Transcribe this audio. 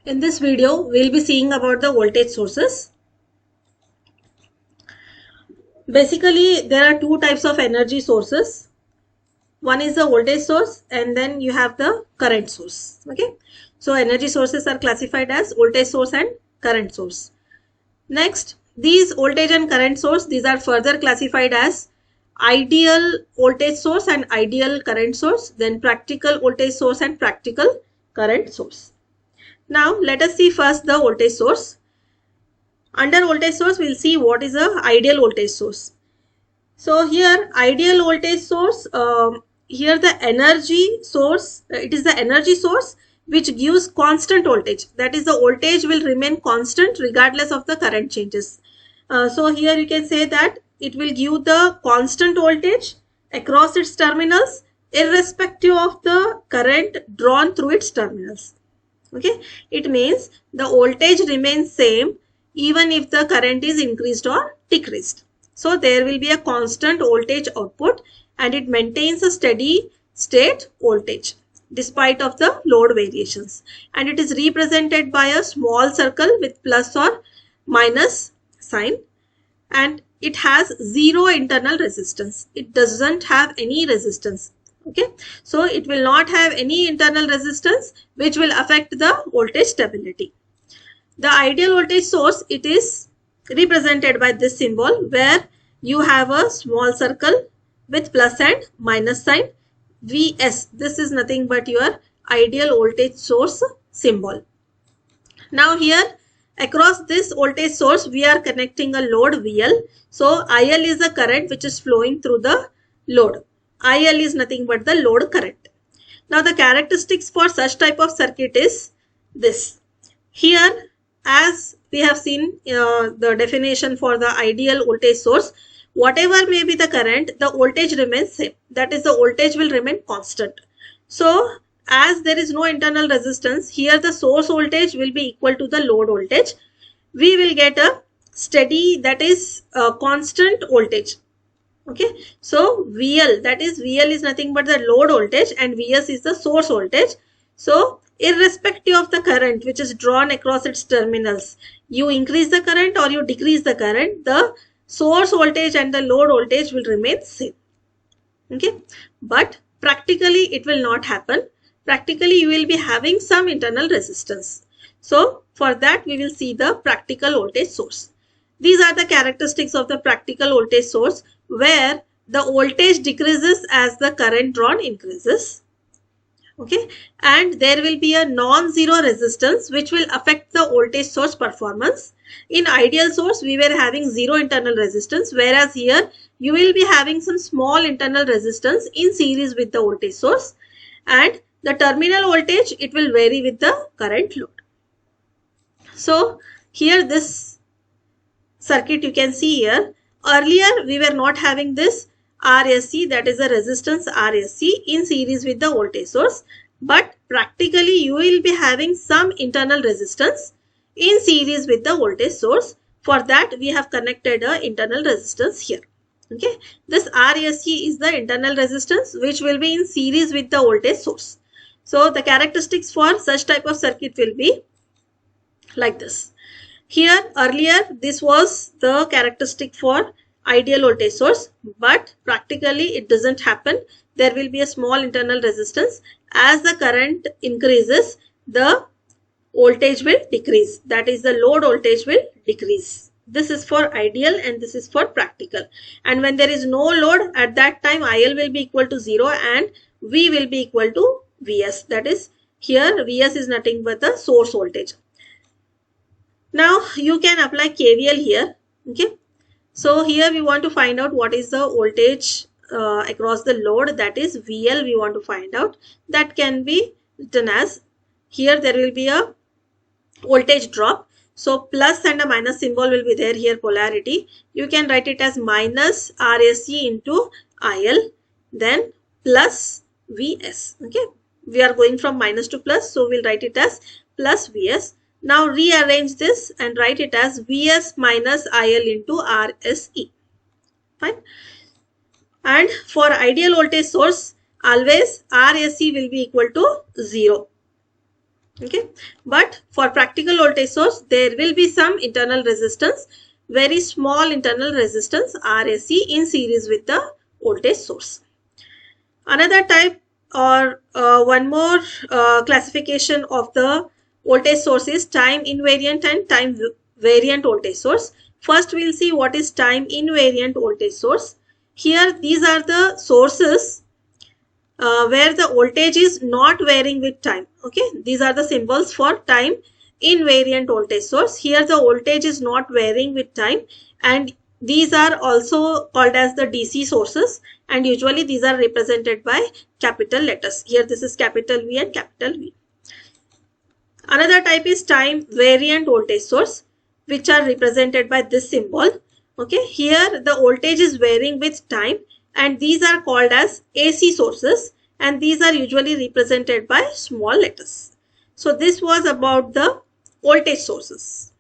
In this video, we'll be seeing about the voltage sources. Basically, there are two types of energy sources. One is the voltage source and then you have the current source. Okay. So, energy sources are classified as voltage source and current source. Next, these voltage and current source, these are further classified as ideal voltage source and ideal current source, then practical voltage source and practical current source. Now, let us see first the voltage source. Under voltage source, we'll see what is a ideal voltage source. So here ideal voltage source, here the energy source, it is the energy source which gives constant voltage. That is, the voltage will remain constant regardless of the current changes. So here you can say that it will give the constant voltage across its terminals irrespective of the current drawn through its terminals. Okay, it means the voltage remains same even if the current is increased or decreased. So there will be a constant voltage output and it maintains a steady state voltage despite of the load variations, and it is represented by a small circle with plus or minus sign, and it has zero internal resistance. It doesn't have any resistance. Okay, so it will not have any internal resistance which will affect the voltage stability. The ideal voltage source, it is represented by this symbol where you have a small circle with plus and minus sign, Vs. This is nothing but your ideal voltage source symbol. Now here across this voltage source we are connecting a load VL. So IL is the current which is flowing through the load. IL is nothing but the load current. Now the characteristics for such type of circuit is this. Here, as we have seen the definition for the ideal voltage source, whatever may be the current, the voltage remains same. That is, the voltage will remain constant. So as there is no internal resistance, here the source voltage will be equal to the load voltage. We will get a steady, that is constant voltage. Okay, so VL, that is VL is nothing but the load voltage and Vs is the source voltage. So irrespective of the current which is drawn across its terminals, you increase the current or you decrease the current, the source voltage and the load voltage will remain same. Okay, but practically it will not happen. Practically you will be having some internal resistance. So for that we will see the practical voltage source. These are the characteristics of the practical voltage source, where the voltage decreases as the current drawn increases. Okay, and there will be a non-zero resistance which will affect the voltage source performance. In ideal source we were having zero internal resistance, whereas here you will be having some small internal resistance in series with the voltage source, and the terminal voltage, it will vary with the current load. So here this circuit you can see here, earlier we were not having this RSC, that is a resistance RSC in series with the voltage source, but practically you will be having some internal resistance in series with the voltage source. For that we have connected a internal resistance here. Okay, this RSC is the internal resistance which will be in series with the voltage source. So the characteristics for such type of circuit will be like this. Here earlier this was the characteristic for ideal voltage source, but practically it doesn't happen. There will be a small internal resistance. As the current increases, the voltage will decrease. That is, the load voltage will decrease. This is for ideal and this is for practical. And when there is no load, at that time IL will be equal to 0 and V will be equal to Vs. That is, here Vs is nothing but the source voltage. Now you can apply KVL here. Okay, so here we want to find out what is the voltage across the load, that is VL we want to find out. That can be written as, here there will be a voltage drop. So plus and a minus symbol will be there here, polarity. You can write it as minus RSC into IL, then plus Vs. Okay, we are going from minus to plus, so we'll write it as plus Vs. Now rearrange this and write it as Vs minus IL into RSE. Fine. And for ideal voltage source, always RSE will be equal to 0. Okay, but for practical voltage source, there will be some internal resistance, very small internal resistance RAC in series with the voltage source. Another type or one more classification of the voltage source is time invariant and time variant voltage source. First, we'll see what is time invariant voltage source. Here, these are the sources where the voltage is not varying with time. Okay, these are the symbols for time invariant voltage source. Here the voltage is not varying with time, and these are also called as the DC sources, and usually these are represented by capital letters. Here this is capital V and capital V. Another type is time variant voltage source, which are represented by this symbol. Okay, here the voltage is varying with time, and these are called as AC sources, and these are usually represented by small letters. So this was about the voltage sources.